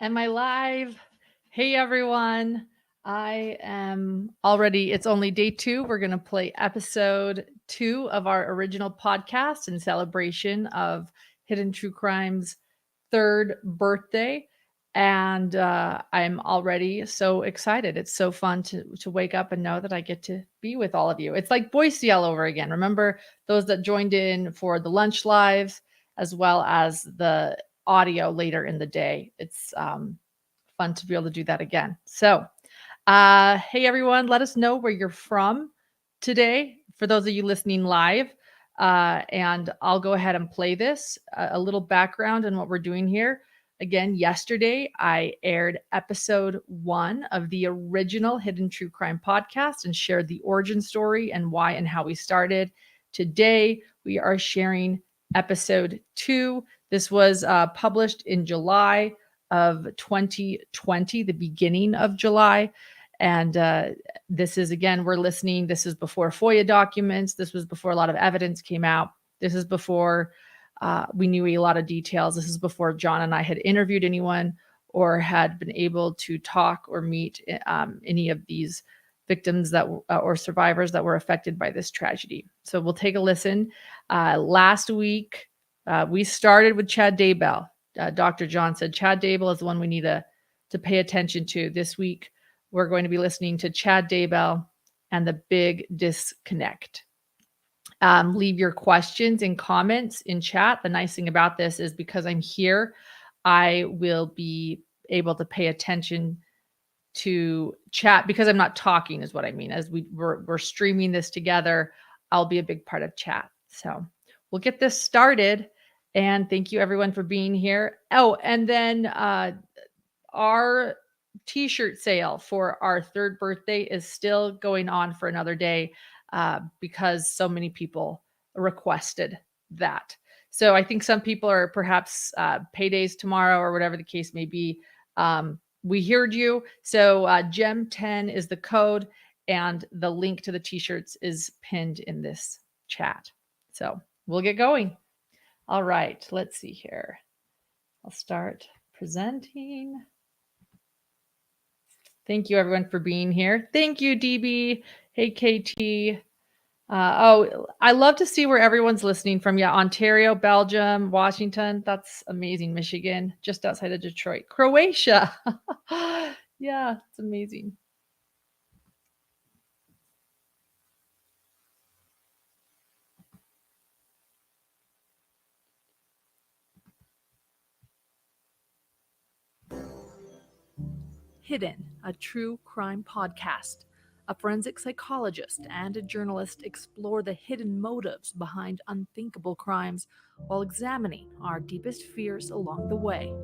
Am I live? Hey everyone. It's only day 2. We're going to play episode 2 of our original podcast in celebration of Hidden True Crime's 3rd birthday. And I'm already so excited. It's so fun to wake up and know that I get to be with all of you. It's like Boise all over again. Remember those that joined in for the lunch lives as well as the audio later in the day. It's fun to be able to do that again. So, hey everyone, let us know where you're from today for those of you listening live. And I'll go ahead and play this, a little background on what we're doing here. Again, yesterday I aired episode 1 of the original Hidden True Crime podcast and shared the origin story and why and how we started. Today we are sharing episode 2. This was published in July of 2020, the beginning of July. And this is, again, we're listening. This is before FOIA documents. This was before a lot of evidence came out. This is before we knew a lot of details. This is before John and I had interviewed anyone or had been able to talk or meet any of these victims that or survivors that were affected by this tragedy. So we'll take a listen. Last week, we started with Chad Daybell. Dr. John said Chad Daybell is the one we need to pay attention to. This week, we're going to be listening to Chad Daybell and the Big Disconnect. Leave your questions and comments in chat. The nice thing about this is because I'm here, I will be able to pay attention to chat because I'm not talking is what I mean. As we're streaming this together, I'll be a big part of chat. So we'll get this started. And thank you everyone for being here. Oh, and then our t-shirt sale for our 3rd birthday is still going on for another day because so many people requested that. So I think some people are perhaps paydays tomorrow or whatever the case may be. We heard you. So GEM10 is the code and the link to the t-shirts is pinned in this chat. So we'll get going. All right, let's see here. I'll start presenting. Thank you everyone for being here. Thank you, DB. Hey, KT. I love to see where everyone's listening from. Yeah, Ontario, Belgium, Washington. That's amazing. Michigan, just outside of Detroit. Croatia. Yeah, it's amazing. Hidden, a true crime podcast. A forensic psychologist and a journalist explore the hidden motives behind unthinkable crimes while examining our deepest fears along the way.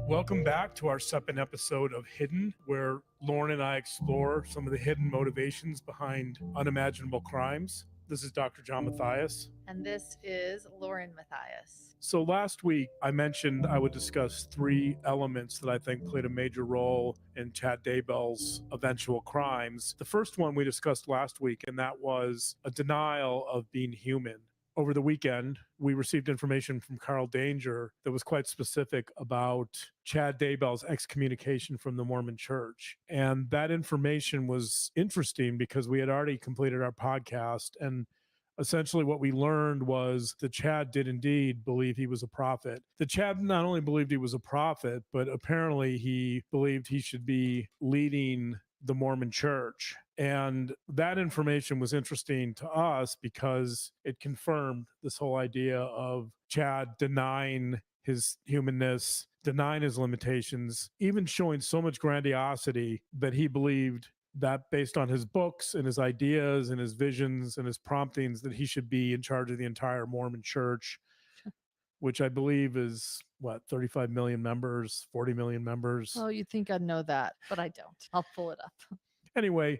Welcome back to our second episode of Hidden, where Lauren and I explore some of the hidden motivations behind unimaginable crimes. This is Dr. John Mathias. And this is Lauren Mathias. So last week, I mentioned I would discuss 3 elements that I think played a major role in Chad Daybell's eventual crimes. The first one we discussed last week, and that was a denial of being human. Over the weekend, we received information from Carl Danger that was quite specific about Chad Daybell's excommunication from the Mormon Church. And that information was interesting because we had already completed our podcast. And essentially what we learned was that Chad did indeed believe he was a prophet. That Chad not only believed he was a prophet, but apparently he believed he should be leading the Mormon Church. And that information was interesting to us because it confirmed this whole idea of Chad denying his humanness, denying his limitations, even showing so much grandiosity that he believed that based on his books and his ideas and his visions and his promptings that he should be in charge of the entire Mormon Church, which I believe is, 35 million members, 40 million members. Oh, you'd think I'd know that, but I don't. I'll pull it up. Anyway,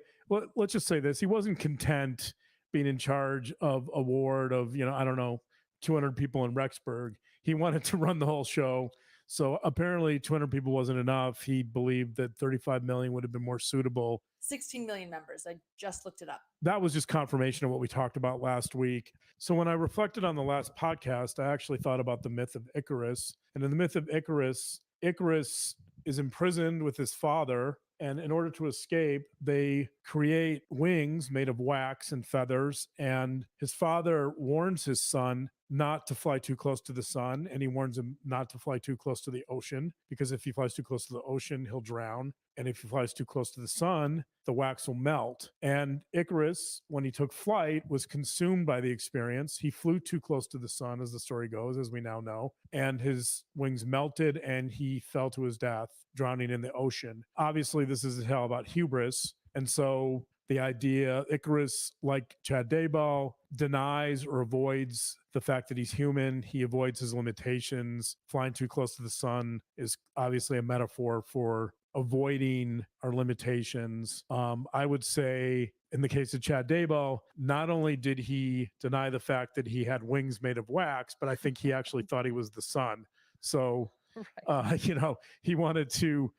let's just say this. He wasn't content being in charge of a ward of, 200 people in Rexburg. He wanted to run the whole show. So apparently 200 people wasn't enough. He believed that 35 million would have been more suitable. 16 million members. I just looked it up. That was just confirmation of what we talked about last week. So when I reflected on the last podcast, I actually thought about the myth of Icarus. And in the myth of Icarus, Icarus is imprisoned with his father. And in order to escape, they create wings made of wax and feathers. And his father warns his son not to fly too close to the sun. And he warns him not to fly too close to the ocean, because if he flies too close to the ocean, he'll drown. And if he flies too close to the sun, the wax will melt. And Icarus, when he took flight, was consumed by the experience. He flew too close to the sun, as the story goes, as we now know, and his wings melted and he fell to his death, drowning in the ocean. Obviously, this is a tale about hubris. And so the idea, Icarus, like Chad Daybell, denies or avoids the fact that he's human. He avoids his limitations. Flying too close to the sun is obviously a metaphor for avoiding our limitations. I would say in the case of Chad Daybell, not only did he deny the fact that he had wings made of wax, but I think he actually thought he was the sun. So, he wanted to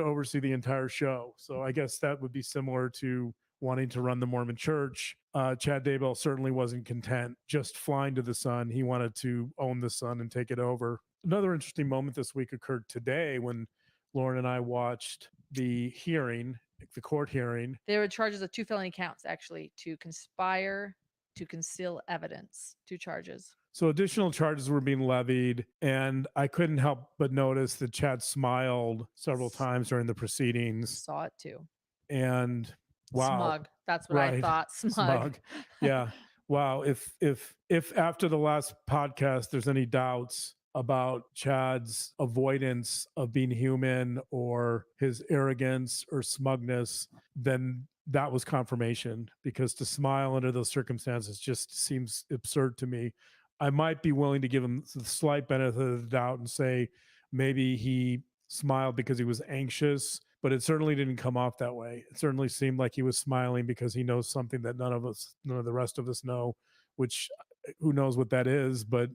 oversee the entire show. So I guess that would be similar to wanting to run the Mormon church. Chad Daybell certainly wasn't content just flying to the sun. He wanted to own the sun and take it over. Another interesting moment this week occurred today when Lauren and I watched the hearing, the court hearing. There were charges of 2 felony counts, actually, to conspire to conceal evidence, 2 charges. So additional charges were being levied, and I couldn't help but notice that Chad smiled several times during the proceedings. Saw it too. And wow. Smug. That's what I thought. Smug. Yeah. Wow. If after the last podcast there's any doubts about Chad's avoidance of being human or his arrogance or smugness, then that was confirmation, because to smile under those circumstances just seems absurd to me. I might be willing to give him the slight benefit of the doubt and say maybe he smiled because he was anxious, but it certainly didn't come off that way. It certainly seemed like he was smiling because he knows something that none of the rest of us know, which who knows what that is, but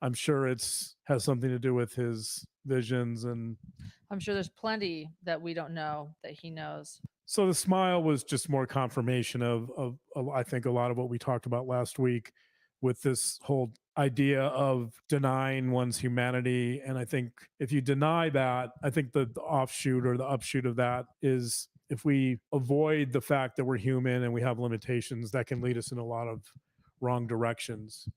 I'm sure has something to do with his visions. And I'm sure there's plenty that we don't know that he knows. So the smile was just more confirmation of I think a lot of what we talked about last week with this whole idea of denying one's humanity. And I think if you deny that, I think the offshoot or the upshoot of that is if we avoid the fact that we're human and we have limitations, that can lead us in a lot of wrong directions.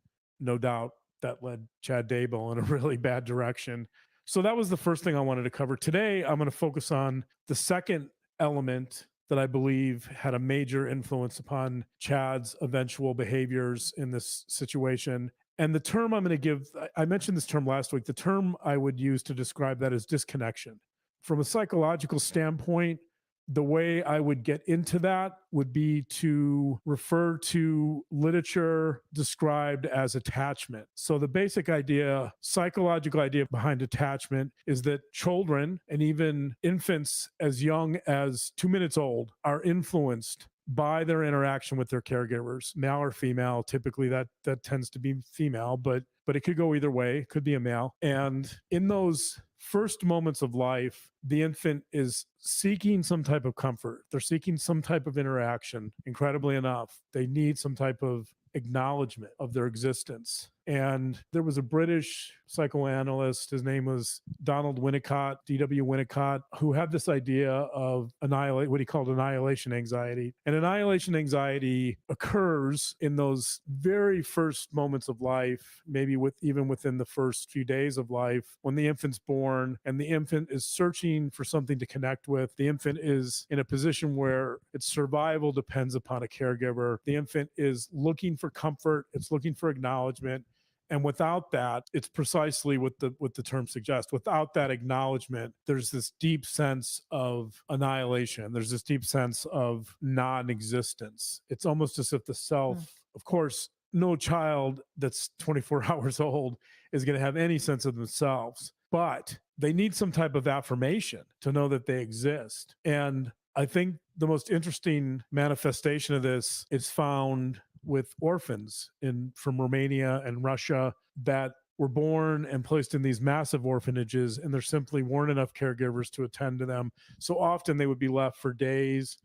No doubt that led Chad Daybell in a really bad direction. So that was the first thing I wanted to cover. Today, I'm going to focus on the second element that I believe had a major influence upon Chad's eventual behaviors in this situation. And the term I'm going to give, I mentioned this term last week, the term I would use to describe that is disconnection. From a psychological standpoint, the way I would get into that would be to refer to literature described as attachment. So the basic idea, psychological idea behind attachment is that children and even infants as young as 2 minutes old are influenced by their interaction with their caregivers, male or female. Typically that tends to be female, but it could go either way. It could be a male. And in those first moments of life, the infant is seeking some type of comfort. They're seeking some type of interaction. Incredibly enough, they need some type of acknowledgement of their existence. And there was a British psychoanalyst, his name was Donald Winnicott, D.W. Winnicott, who had this idea of what he called annihilation anxiety. And annihilation anxiety occurs in those very first moments of life, maybe even within the first few days of life, when the infant's born and the infant is searching for something to connect with. The infant is in a position where its survival depends upon a caregiver. The infant is looking for comfort. It's looking for acknowledgement. And without that, it's precisely what the term suggests. Without that acknowledgement, there's this deep sense of annihilation. There's this deep sense of non-existence. It's almost as if the self, of course, no child that's 24 hours old is going to have any sense of themselves, but they need some type of affirmation to know that they exist. And I think the most interesting manifestation of this is found with orphans from Romania and Russia that were born and placed in these massive orphanages, and there simply weren't enough caregivers to attend to them. So often they would be left for days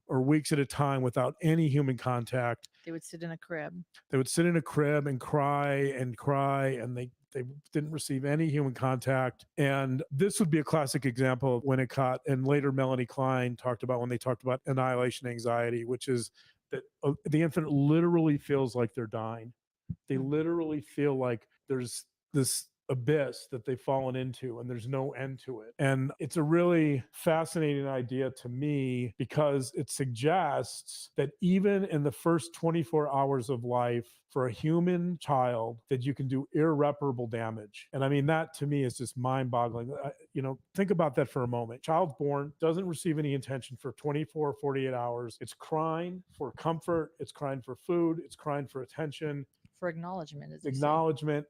or weeks at a time without any human contact. They would sit in a crib. They would sit in a crib and cry, and they didn't receive any human contact. And this would be a classic example of Winnicott, and later Melanie Klein talked about when they talked about annihilation anxiety, which is that the infant literally feels like they're dying. They literally feel like there's this abyss that they've fallen into and there's no end to it. And it's a really fascinating idea to me because it suggests that even in the first 24 hours of life for a human child, that you can do irreparable damage. And I mean, that to me is just mind-boggling. Think about that for a moment. Child's born, doesn't receive any attention for 24 or 48 hours. It's crying for comfort. It's crying for food. It's crying for attention. For acknowledgement.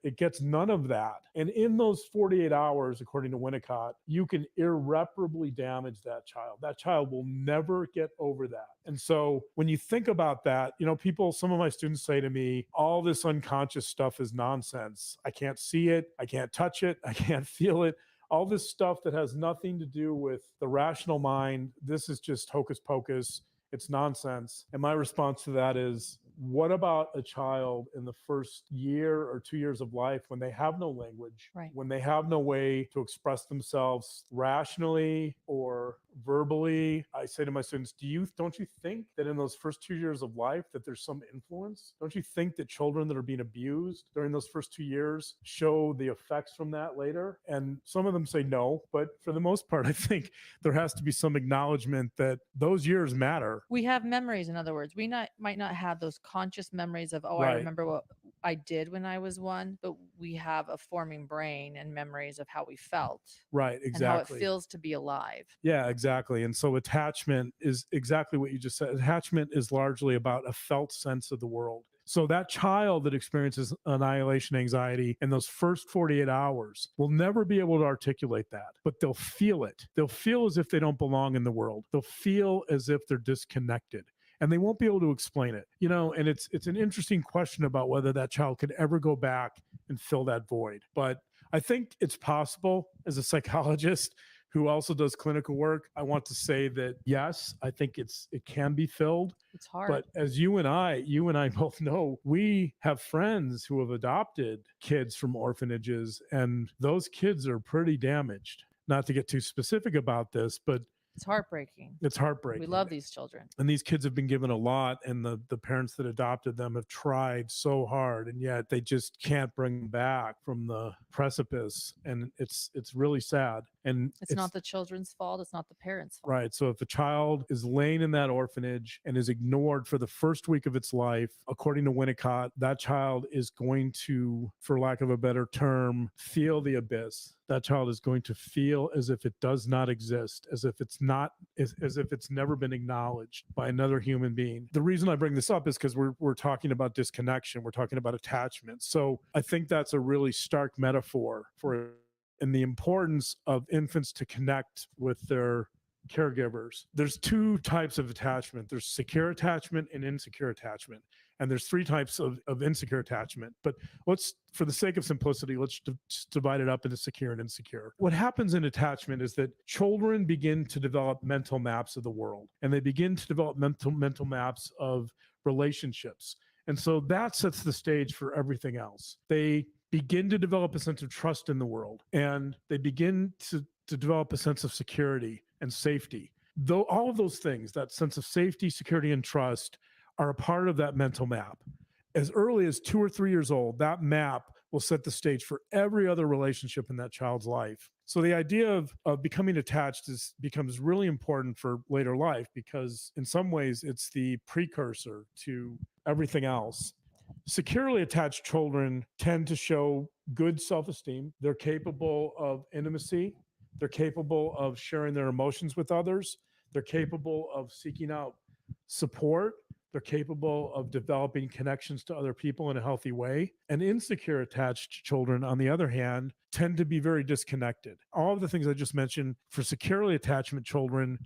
It gets none of that. And in those 48 hours, according to Winnicott, you can irreparably damage that child. That child will never get over that. And so when you think about that, some of my students say to me, all this unconscious stuff is nonsense. I can't see it. I can't touch it. I can't feel it. All this stuff that has nothing to do with the rational mind, this is just hocus pocus. It's nonsense. And my response to that is, what about a child in the first year or 2 years of life when they have no language, when they have no way to express themselves rationally or verbally? I say to my students, don't you think that in those first 2 years of life that there's some influence? Don't you think that children that are being abused during those first 2 years show the effects from that later? And some of them say no, but for the most part, I think there has to be some acknowledgement that those years matter. We have memories, in other words. We might not have those conscious memories of, I remember what I did when I was one, but we have a forming brain and memories of how we felt. Right, exactly. And how it feels to be alive. Yeah, exactly. And so attachment is exactly what you just said. Attachment is largely about a felt sense of the world. So that child that experiences annihilation anxiety in those first 48 hours will never be able to articulate that, but they'll feel it. They'll feel as if they don't belong in the world. They'll feel as if they're disconnected. And they won't be able to explain it, and it's an interesting question about whether that child could ever go back and fill that void. But I think it's possible. As a psychologist who also does clinical work, I want to say that yes, I think it can be filled. It's hard. But as you and I both know, we have friends who have adopted kids from orphanages, and those kids are pretty damaged. Not to get too specific about this, but it's heartbreaking. It's heartbreaking. We love these children. And these kids have been given a lot, and the parents that adopted them have tried so hard, and yet they just can't bring them back from the precipice. And it's really sad. And it's not the children's fault. It's not the parents' fault. Right. So if a child is laying in that orphanage and is ignored for the first week of its life, according to Winnicott, that child is going to, for lack of a better term, feel the abyss. That child is going to feel as if it does not exist, as if it's never been acknowledged by another human being. The reason I bring this up is because we're talking about disconnection. We're talking about attachment. So I think that's a really stark metaphor for and the importance of infants to connect with their caregivers. There's two types of attachment. There's secure attachment and insecure attachment. And there's three types of insecure attachment. But for the sake of simplicity, let's just divide it up into secure and insecure. What happens in attachment is that children begin to develop mental maps of the world, and they begin to develop mental maps of relationships. And so that sets the stage for everything else. They begin to develop a sense of trust in the world, and they begin to develop a sense of security and safety. Though all of those things, that sense of safety, security, and trust, are a part of that mental map. As early as 2 or 3 years old, that map will set the stage for every other relationship in that child's life. So the idea of becoming attached becomes really important for later life, because in some ways it's the precursor to everything else. Securely attached children tend to show good self-esteem. They're capable of intimacy. They're capable of sharing their emotions with others. They're capable of seeking out support. They're capable of developing connections to other people in a healthy way. And insecure attached children, on the other hand, tend to be very disconnected. All of the things I just mentioned for securely attachment children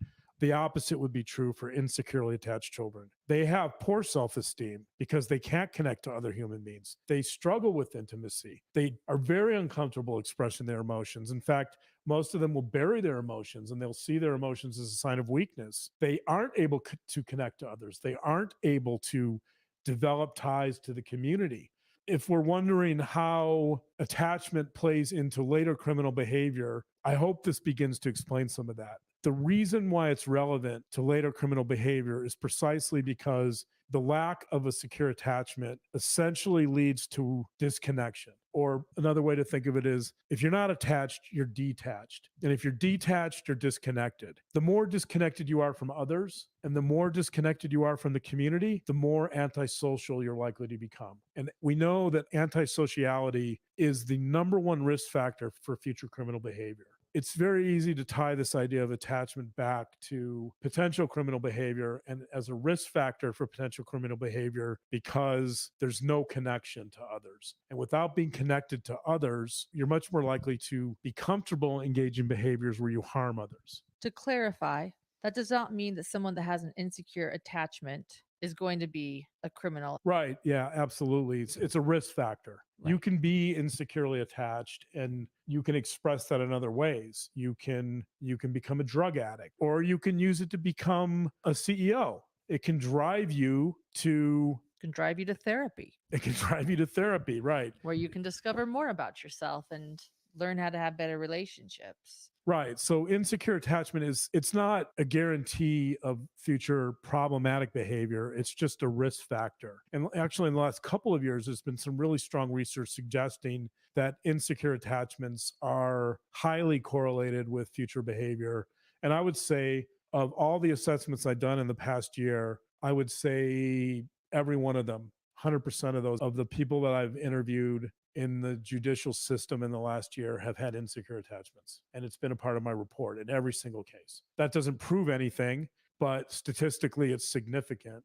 The opposite would be true for insecurely attached children. They have poor self-esteem because they can't connect to other human beings. They struggle with intimacy. They are very uncomfortable expressing their emotions. In fact, most of them will bury their emotions and they'll see their emotions as a sign of weakness. They aren't able to connect to others. They aren't able to develop ties to the community. If we're wondering how attachment plays into later criminal behavior, I hope this begins to explain some of that. The reason why it's relevant to later criminal behavior is precisely because the lack of a secure attachment essentially leads to disconnection. Or another way to think of it is, if you're not attached, you're detached. And if you're detached, you're disconnected. The more disconnected you are from others and the more disconnected you are from the community, the more antisocial you're likely to become. And we know that antisociality is the number one risk factor for future criminal behavior. It's very easy to tie this idea of attachment back to potential criminal behavior and as a risk factor for potential criminal behavior because there's no connection to others. And without being connected to others, you're much more likely to be comfortable engaging behaviors where you harm others. To clarify, that does not mean that someone that has an insecure attachment is going to be a criminal. Right. Yeah, absolutely. It's a risk factor. Right. You can be insecurely attached and you can express that in other ways. You can become a drug addict, or you can use it to become a CEO. It can drive you to therapy. It can drive you to therapy, right. Where you can discover more about yourself and learn how to have better relationships. Right. So insecure attachment it's not a guarantee of future problematic behavior. It's just a risk factor. And actually, in the last couple of years, there's been some really strong research suggesting that insecure attachments are highly correlated with future behavior. And I would say of all the assessments I've done in the past year, I would say every one of them, 100% of those, of the people that I've interviewed in the judicial system in the last year have had insecure attachments. And it's been a part of my report in every single case. That doesn't prove anything, but statistically it's significant.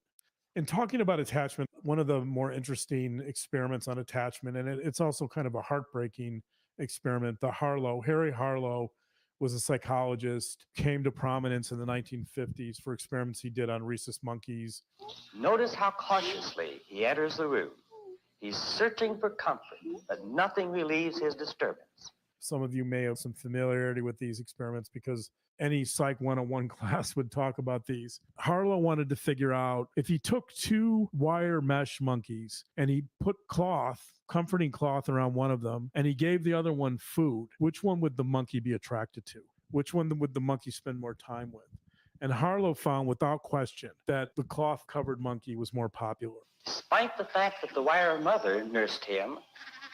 In talking about attachment, one of the more interesting experiments on attachment, and it's also kind of a heartbreaking experiment, Harry Harlow was a psychologist, came to prominence in the 1950s for experiments he did on rhesus monkeys. Notice how cautiously he enters the room. He's searching for comfort, but nothing relieves his disturbance. Some of you may have some familiarity with these experiments because any Psych 101 class would talk about these. Harlow wanted to figure out if he took two wire mesh monkeys and he put comforting cloth around one of them, and he gave the other one food, which one would the monkey be attracted to? Which one would the monkey spend more time with? And Harlow found without question that the cloth-covered monkey was more popular. Despite the fact that the wire mother nursed him,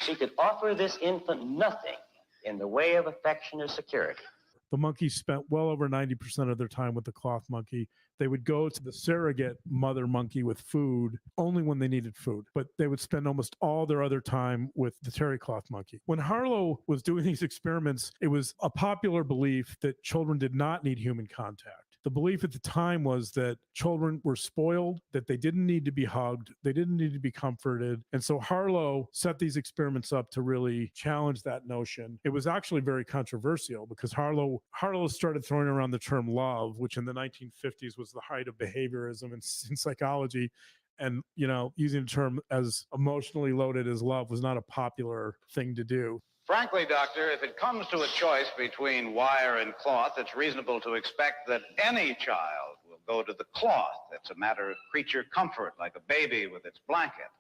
she could offer this infant nothing in the way of affection or security. The monkeys spent well over 90% of their time with the cloth monkey. They would go to the surrogate mother monkey with food only when they needed food, but they would spend almost all their other time with the terry cloth monkey. When Harlow was doing these experiments, it was a popular belief that children did not need human contact. The belief at the time was that children were spoiled, that they didn't need to be hugged, they didn't need to be comforted. And so Harlow set these experiments up to really challenge that notion. It was actually very controversial because Harlow started throwing around the term love, which in the 1950s was the height of behaviorism in psychology. And, using the term as emotionally loaded as love was not a popular thing to do. Frankly, Doctor, if it comes to a choice between wire and cloth, it's reasonable to expect that any child will go to the cloth. It's a matter of creature comfort, like a baby with its blanket.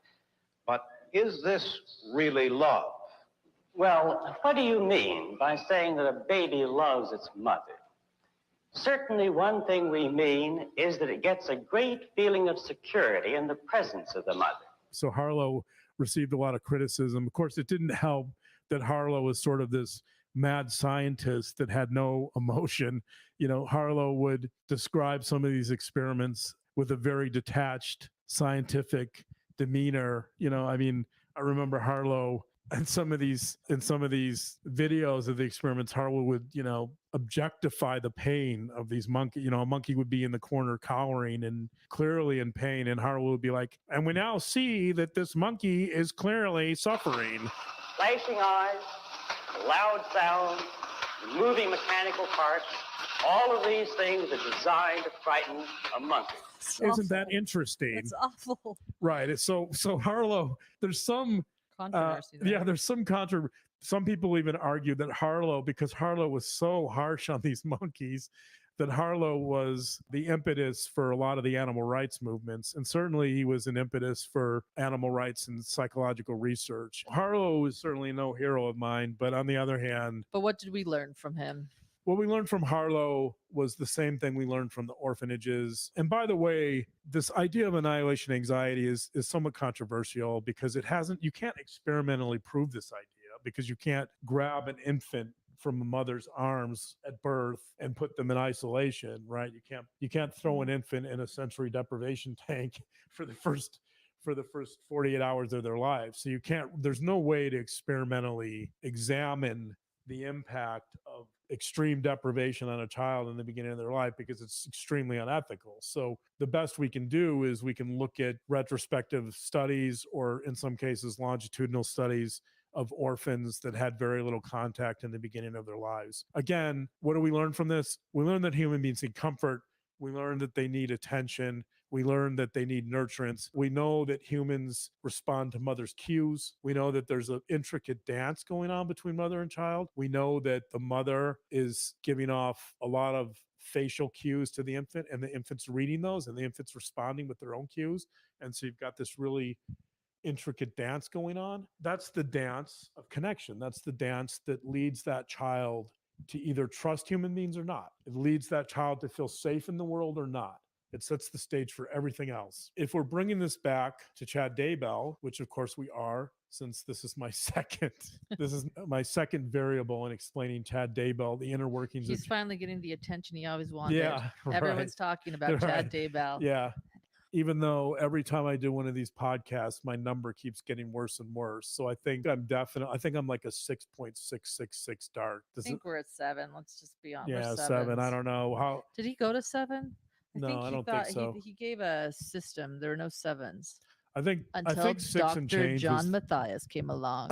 But is this really love? Well, what do you mean by saying that a baby loves its mother? Certainly one thing we mean is that it gets a great feeling of security in the presence of the mother. So Harlow received a lot of criticism. Of course, it didn't help that Harlow was sort of this mad scientist that had no emotion. Harlow would describe some of these experiments with a very detached scientific demeanor. I remember Harlow in some of these videos of the experiments, Harlow would, objectify the pain of these monkeys. A monkey would be in the corner cowering and clearly in pain. And Harlow would be like, and we now see that this monkey is clearly suffering. Flashing eyes, loud sounds, moving mechanical parts. All of these things are designed to frighten a monkey. Isn't that interesting? It's awful. Right. It's so Harlow, there's some Controversy there. yeah, there's some controversy. Some people even argue that Harlow, because Harlow was so harsh on these monkeys, that Harlow was the impetus for a lot of the animal rights movements. And certainly he was an impetus for animal rights and psychological research. Harlow is certainly no hero of mine, but on the other hand, But what did we learn from him? what we learned from Harlow was the same thing we learned from the orphanages. And by the way, this idea of annihilation anxiety is somewhat controversial because you can't experimentally prove this idea, because you can't grab an infant from a mother's arms at birth and put them in isolation, right? You can't throw an infant in a sensory deprivation tank for the first 48 hours of their lives. So there's no way to experimentally examine the impact of extreme deprivation on a child in the beginning of their life, because it's extremely unethical. So the best we can do is we can look at retrospective studies, or in some cases longitudinal studies of orphans that had very little contact in the beginning of their lives. Again, what do we learn from this? We learn that human beings need comfort. We learn that they need attention. We learn that they need nurturance. We know that humans respond to mother's cues. We know that there's an intricate dance going on between mother and child. We know that the mother is giving off a lot of facial cues to the infant, and the infant's reading those, and the infant's responding with their own cues. And so you've got this really intricate dance going on. That's the dance of connection. That's the dance that leads that child to either trust human beings or not. It leads that child to feel safe in the world or not. It sets the stage for everything else. If we're bringing this back to Chad Daybell, which of course we are, since this is my second variable in explaining Chad Daybell, the inner workings. He's finally getting the attention he always wanted. Yeah, Everyone's talking about Chad Daybell. Yeah. Even though every time I do one of these podcasts, my number keeps getting worse and worse. So I think I'm like a 6.666 dark. I think we're at 7. Let's just be honest. Yeah, 7. I don't know how. Did he go to 7? I don't think so. He gave a system. There are no 7s. I think Until 6 Dr. and change John Matthias came along.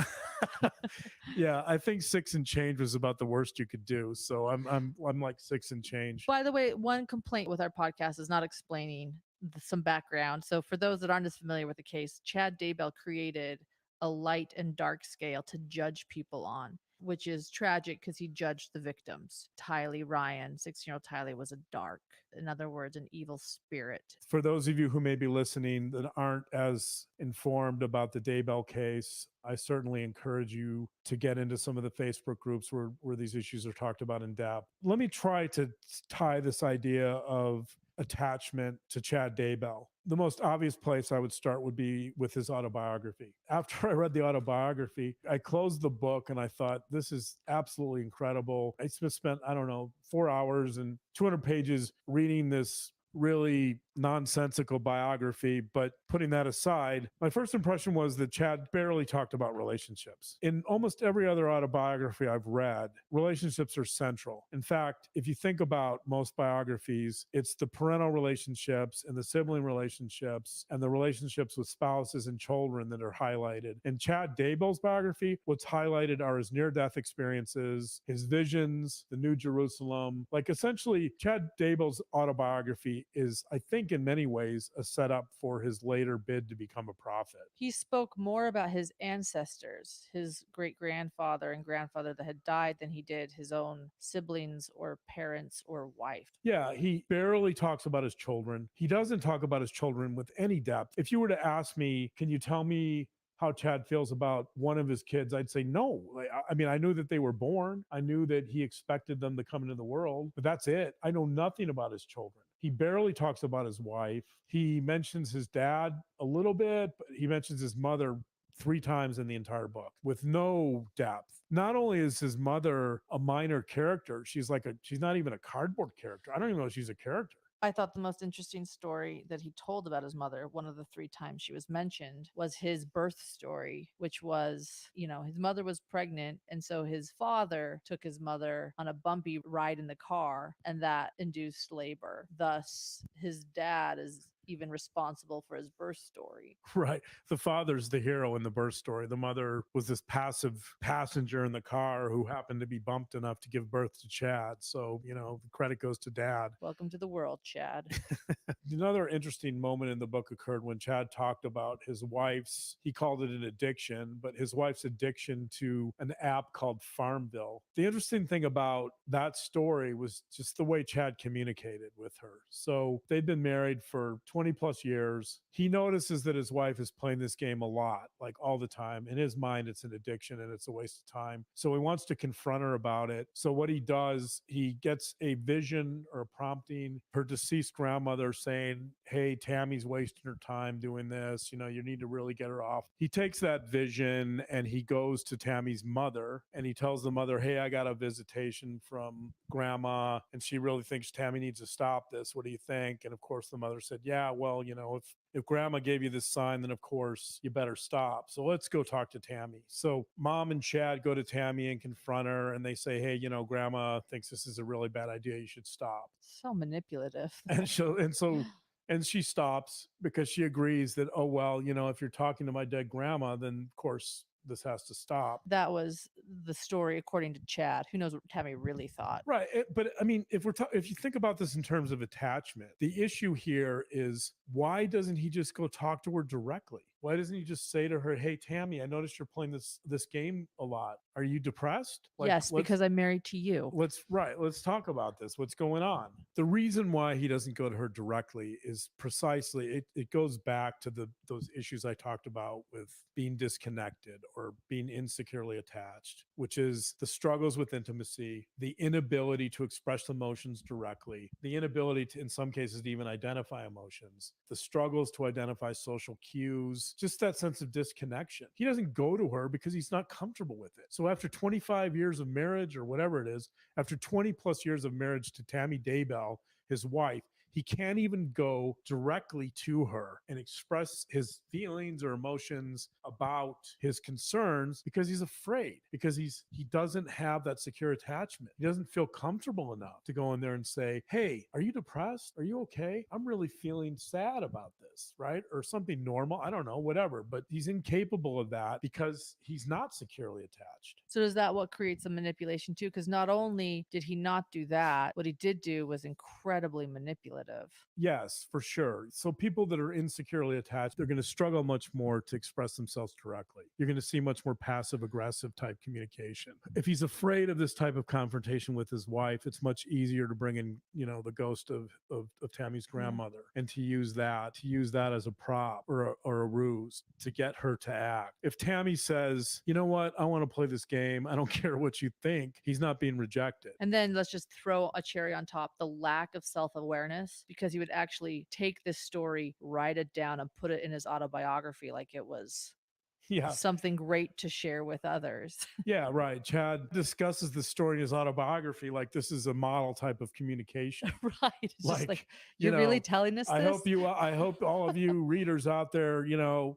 Yeah, I think 6 and change was about the worst you could do. So I'm like 6 and change. By the way, one complaint with our podcast is not explaining some background. So for those that aren't as familiar with the case, Chad Daybell created a light and dark scale to judge people on, which is tragic because he judged the victims. Tylee Ryan, 16-year-old Tylee, was a dark, in other words, an evil spirit. For those of you who may be listening that aren't as informed about the Daybell case, I certainly encourage you to get into some of the Facebook groups where these issues are talked about in depth. Let me try to tie this idea of attachment to Chad Daybell. The most obvious place I would start would be with his autobiography. After I read the autobiography, I closed the book and I thought, this is absolutely incredible. I spent, 4 hours and 200 pages reading this really nonsensical biography. But putting that aside, my first impression was that Chad barely talked about relationships. In almost every other autobiography I've read, relationships are central. In fact, if you think about most biographies, it's the parental relationships and the sibling relationships and the relationships with spouses and children that are highlighted. In Chad Daybell's biography, what's highlighted are his near-death experiences, his visions, the New Jerusalem. Like essentially, Chad Daybell's autobiography is, I think, in many ways, a setup for his later bid to become a prophet. He spoke more about his ancestors, his great-grandfather and grandfather that had died, than he did his own siblings or parents or wife. Yeah, he barely talks about his children. He doesn't talk about his children with any depth. If you were to ask me, can you tell me how Chad feels about one of his kids, I'd say no. I mean, I knew that they were born. I knew that he expected them to come into the world, but that's it. I know nothing about his children. He barely talks about his wife. He mentions his dad a little bit, but he mentions his mother 3 times in the entire book with no depth. Not only is his mother a minor character, she's not even a cardboard character. I don't even know if she's a character. I thought the most interesting story that he told about his mother, one of the 3 times she was mentioned, was his birth story, which was, his mother was pregnant. And so his father took his mother on a bumpy ride in the car, and that induced labor. Thus, his dad is even responsible for his birth story. Right. The father's the hero in the birth story. The mother was this passive passenger in the car who happened to be bumped enough to give birth to Chad. So, the credit goes to dad. Welcome to the world, Chad. Another interesting moment in the book occurred when Chad talked about his wife's, he called it an addiction, but his wife's addiction to an app called Farmville. The interesting thing about that story was just the way Chad communicated with her. So they'd been married for 20 plus years. He notices that his wife is playing this game a lot, like all the time. In his mind, it's an addiction and it's a waste of time. So he wants to confront her about it. So what he does, he gets a vision or a prompting, her deceased grandmother saying, hey, Tammy's wasting her time doing this. You need to really get her off. He takes that vision and he goes to Tammy's mother and he tells the mother, hey, I got a visitation from grandma and she really thinks Tammy needs to stop this. What do you think? And of course the mother said, yeah, well, if grandma gave you this sign, then of course you better stop. So let's go talk to Tammy. So mom and Chad go to Tammy and confront her and they say, hey, grandma thinks this is a really bad idea. You should stop. So manipulative. And she stops because she agrees that, oh, well, if you're talking to my dead grandma, then of course this has to stop. That was the story according to Chad. Who knows what Tammy really thought? Right. But I mean, if you think about this in terms of attachment, the issue here is, why doesn't he just go talk to her directly? Why doesn't he just say to her, hey, Tammy, I noticed you're playing this game a lot. Are you depressed? Yes, because I'm married to you. Let's talk about this. What's going on? The reason why he doesn't go to her directly is precisely, it goes back to those issues I talked about with being disconnected or being insecurely attached, which is the struggles with intimacy, the inability to express emotions directly, the inability to, in some cases, to even identify emotions, the struggles to identify social cues, just that sense of disconnection. He doesn't go to her because he's not comfortable with it. So after 25 years of marriage or whatever it is, after 20 plus years of marriage to Tammy Daybell, his wife, he can't even go directly to her and express his feelings or emotions about his concerns because he's afraid, because he doesn't have that secure attachment. He doesn't feel comfortable enough to go in there and say, hey, are you depressed? Are you okay? I'm really feeling sad about this, right? Or something normal. I don't know, whatever. But he's incapable of that because he's not securely attached. So is that what creates the manipulation too? Because not only did he not do that, what he did do was incredibly manipulative. Yes, for sure. So people that are insecurely attached, they're going to struggle much more to express themselves directly. You're going to see much more passive aggressive type communication. If he's afraid of this type of confrontation with his wife, it's much easier to bring in, the ghost of Tammy's grandmother and to use that as a prop or a ruse to get her to act. If Tammy says, you know what, I want to play this game, I don't care what you think, he's not being rejected. And then let's just throw a cherry on top, the lack of self-awareness, because he would actually take this story, write it down, and put it in his autobiography like it was something great to share with others. Yeah, right. Chad discusses the story in his autobiography like this is a model type of communication. Right. It's just like you're really telling us this? I hope all of you readers out there,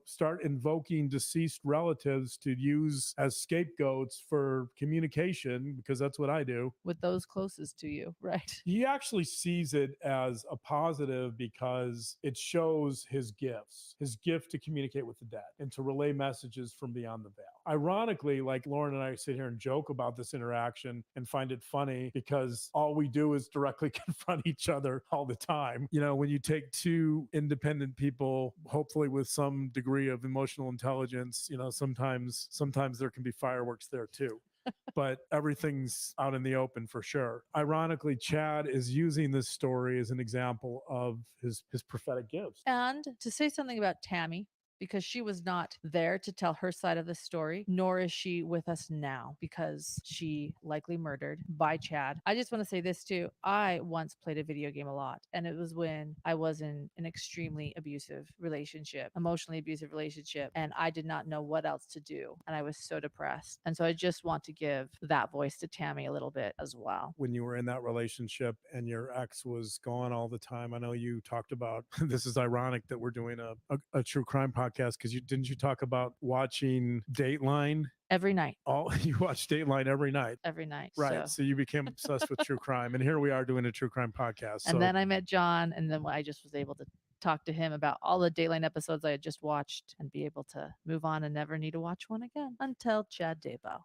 start invoking deceased relatives to use as scapegoats for communication, because that's what I do. With those closest to you, right? He actually sees it as a positive because it shows his gift to communicate with the dead and to relay messages from beyond the veil. Ironically, like Lauren and I sit here and joke about this interaction and find it funny because all we do is directly confront each other all the time. When you take two independent people, hopefully with some degree of emotional intelligence, sometimes there can be fireworks there too. But everything's out in the open for sure. Ironically, Chad is using this story as an example of his prophetic gifts. And to say something about Tammy, because she was not there to tell her side of the story, nor is she with us now because she likely murdered by Chad. I just want to say this too. I once played a video game a lot, and it was when I was in an extremely abusive relationship, emotionally abusive relationship, and I did not know what else to do. And I was so depressed. And so I just want to give that voice to Tammy a little bit as well. When you were in that relationship and your ex was gone all the time, I know you talked about, this is ironic that we're doing a true crime podcast, because didn't you talk about watching Dateline every night? You watch Dateline every night. Every night. Right. So you became obsessed with true crime, and here we are doing a true crime podcast. And then I met John, and then I just was able to talk to him about all the Dateline episodes I had just watched and be able to move on and never need to watch one again until Chad Daybell.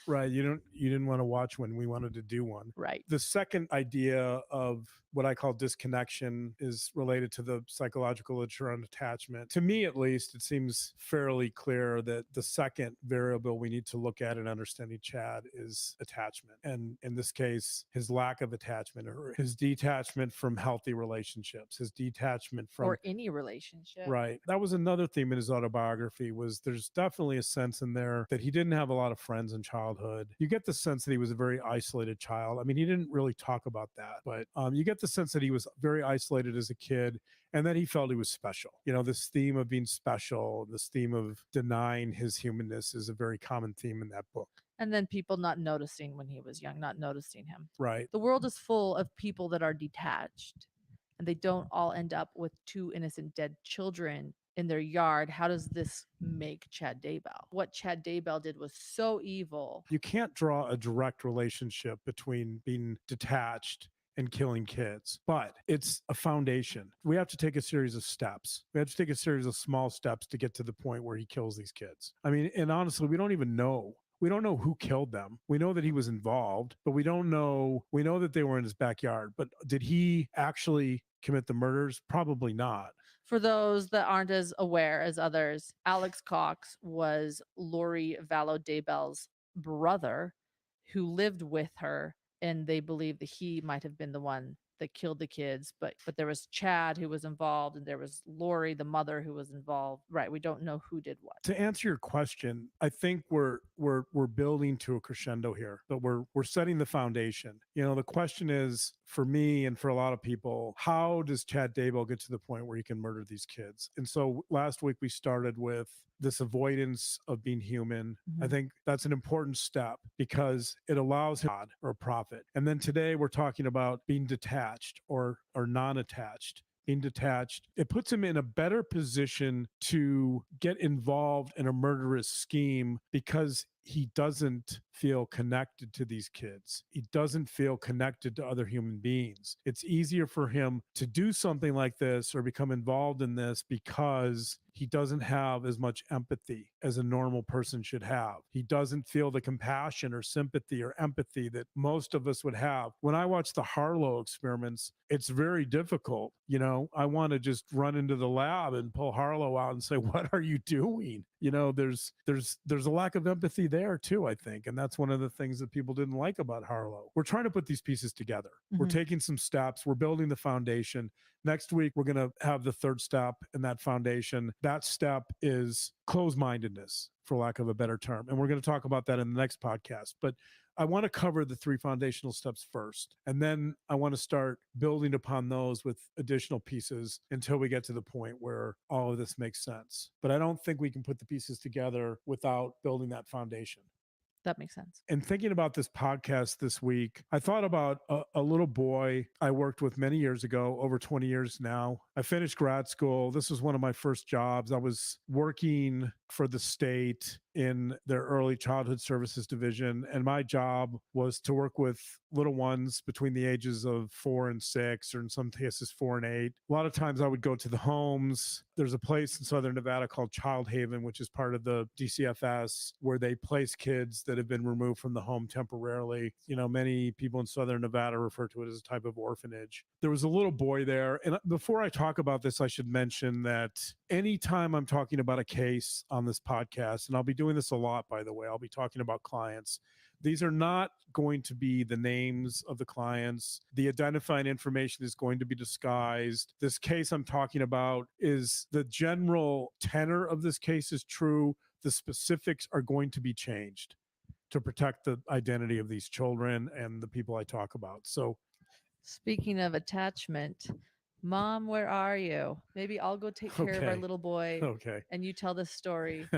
Right. You didn't want to watch when we wanted to do one. Right. The second idea of what I call disconnection is related to the psychological literature on attachment. To me, at least, it seems fairly clear that the second variable we need to look at in understanding Chad is attachment. And in this case, his lack of attachment or his detachment from healthy relationships, his detachment from or any relationship. Right. That was another theme in his autobiography was there's definitely a sense in there that he didn't have a lot of friends in childhood. You get the sense that he was a very isolated child. I mean, he didn't really talk about that, but you get the sense that he was very isolated as a kid and that he felt he was special. You know, this theme of being special, this theme of denying his humanness is a very common theme in that book. And then people not noticing when he was young, not noticing him. Right. The world is full of people that are detached and they don't all end up with 2 innocent dead children in their yard. How does this make Chad Daybell? What Chad Daybell did was so evil. You can't draw a direct relationship between being detached and killing kids, but it's a foundation. We have to take a series of steps. We have to take a series of small steps to get to the point where he kills these kids. I mean, and honestly, we don't even know. We don't know who killed them. We know that he was involved, but we don't know. We know that they were in his backyard, but did he actually commit the murders? Probably not. For those that aren't as aware as others, Alex Cox was Lori Vallow Daybell's brother who lived with her, and they believe that he might have been the one that killed the kids, but there was Chad who was involved, and there was Lori, the mother, who was involved. Right, we don't know who did what. To answer your question, I think we're building to a crescendo here, but we're setting the foundation. You know, the question is for me and for a lot of people, how does Chad Daybell get to the point where he can murder these kids? And so last week we started with this avoidance of being human. Mm-hmm. I think that's an important step because it allows God or a prophet. And then today we're talking about being detached or non-attached. Being detached, it puts him in a better position to get involved in a murderous scheme because he doesn't feel connected to these kids. He doesn't feel connected to other human beings. It's easier for him to do something like this or become involved in this because he doesn't have as much empathy as a normal person should have. He doesn't feel the compassion or sympathy or empathy that most of us would have. When I watch the Harlow experiments, it's very difficult. You know, I want to just run into the lab and pull Harlow out and say, what are you doing? You know, there's a lack of empathy there too, I think. And that's one of the things that people didn't like about Harlow. We're trying to put these pieces together. Mm-hmm. We're taking some steps. We're building the foundation. Next week, we're going to have the third step in that foundation. That step is closed-mindedness, for lack of a better term. And we're going to talk about that in the next podcast. But I want to cover the 3 foundational steps first. And then I want to start building upon those with additional pieces until we get to the point where all of this makes sense. But I don't think we can put the pieces together without building that foundation. That makes sense. And thinking about this podcast this week, I thought about a little boy I worked with many years ago, over 20 years now. I finished grad school. This was one of my first jobs. I was working for the state in their early childhood services division. And my job was to work with little ones between the ages of 4 and 6, or in some cases 4 and 8. A lot of times I would go to the homes. There's a place in Southern Nevada called Child Haven, which is part of the DCFS, where they place kids that have been removed from the home temporarily. You know, many people in Southern Nevada refer to it as a type of orphanage. There was a little boy there. And before I talk about this, I should mention that anytime I'm talking about a case on this podcast, and I'll be doing this a lot, by the way, I'll be talking about clients. These are not going to be the names of the clients. The identifying information is going to be disguised. This case I'm talking about is the general tenor of this case is true. The specifics are going to be changed to protect the identity of these children and the people I talk about. So, speaking of attachment, Mom, where are you? Maybe I'll go take care of our little boy. Okay. And you tell this story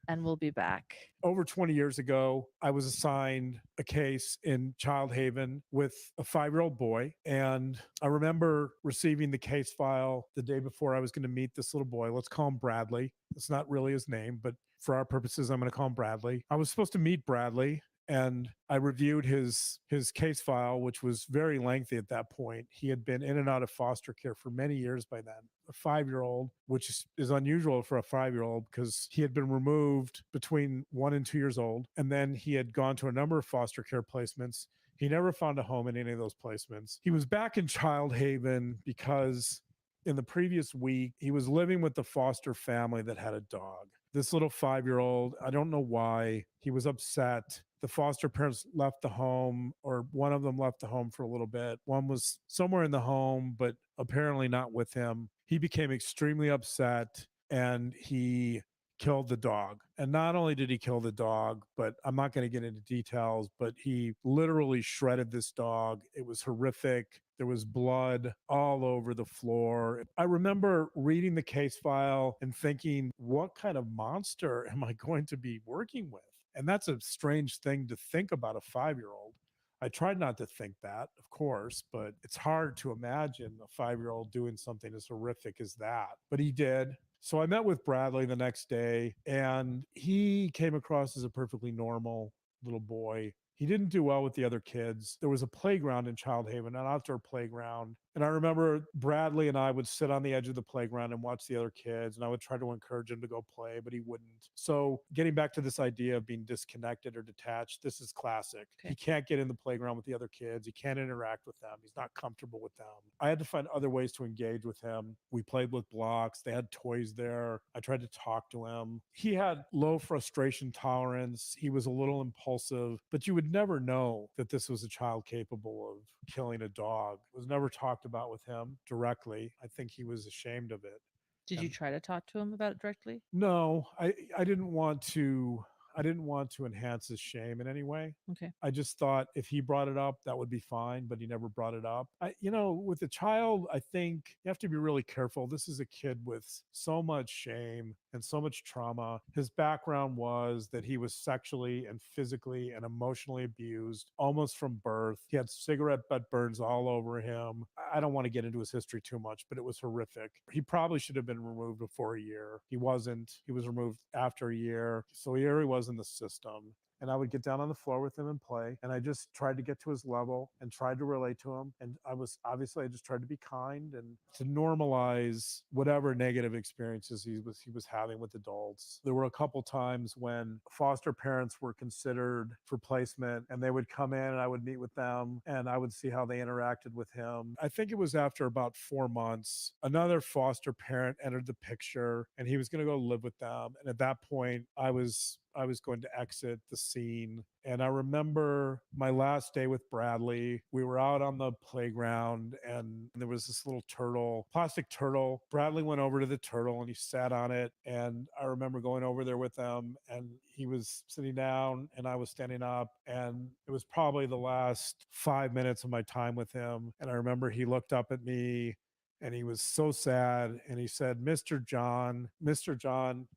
and we'll be back. Over 20 years ago, I was assigned a case in Child Haven with a 5-year-old boy. And I remember receiving the case file the day before I was going to meet this little boy. Let's call him Bradley. It's not really his name, but for our purposes, I'm going to call him Bradley. I was supposed to meet Bradley. And I reviewed his case file, which was very lengthy at that point. He had been in and out of foster care for many years by then. A 5-year-old, which is unusual for a 5-year-old because he had been removed between 1 and 2 years old. And then he had gone to a number of foster care placements. He never found a home in any of those placements. He was back in Child Haven because in the previous week, he was living with the foster family that had a dog. This little 5-year-old, I don't know why, he was upset. The foster parents left the home, or one of them left the home for a little bit. One was somewhere in the home, but apparently not with him. He became extremely upset and he killed the dog. And not only did he kill the dog, but I'm not going to get into details, but he literally shredded this dog. It was horrific. There was blood all over the floor. I remember reading the case file and thinking, what kind of monster am I going to be working with? And that's a strange thing to think about a 5-year-old. I tried not to think that, of course, but it's hard to imagine a 5-year-old doing something as horrific as that. But he did. So I met with Bradley the next day, and he came across as a perfectly normal little boy. He didn't do well with the other kids. There was a playground in Child Haven, an outdoor playground. And I remember Bradley and I would sit on the edge of the playground and watch the other kids, and I would try to encourage him to go play, but he wouldn't. So getting back to this idea of being disconnected or detached, this is classic. Okay. He can't get in the playground with the other kids. He can't interact with them. He's not comfortable with them. I had to find other ways to engage with him. We played with blocks. They had toys there. I tried to talk to him. He had low frustration tolerance. He was a little impulsive, but you would never know that this was a child capable of killing a dog. It was never talked about with him directly. I think he was ashamed of it. Did you try to talk to him about it directly? No, I didn't want to enhance his shame in any way. Okay. I just thought if he brought it up, that would be fine, but he never brought it up. With a child, I think you have to be really careful. This is a kid with so much shame and so much trauma. His background was that he was sexually and physically and emotionally abused almost from birth. He had cigarette butt burns all over him. I don't want to get into his history too much, but it was horrific. He probably should have been removed before a year. He wasn't. He was removed after a year. So here he was in the system. And I would get down on the floor with him and play. And I just tried to get to his level and tried to relate to him. And I just tried to be kind and to normalize whatever negative experiences he was having with adults. There were a couple times when foster parents were considered for placement, and they would come in and I would meet with them and I would see how they interacted with him. I think it was after about 4 months, another foster parent entered the picture and he was going to go live with them. And at that point, I was going to exit the scene. And I remember my last day with Bradley, we were out on the playground and there was this little turtle, plastic turtle. Bradley went over to the turtle and he sat on it. And I remember going over there with him and he was sitting down and I was standing up. And it was probably the last 5 minutes of my time with him. And I remember he looked up at me and he was so sad. And he said, Mr. John,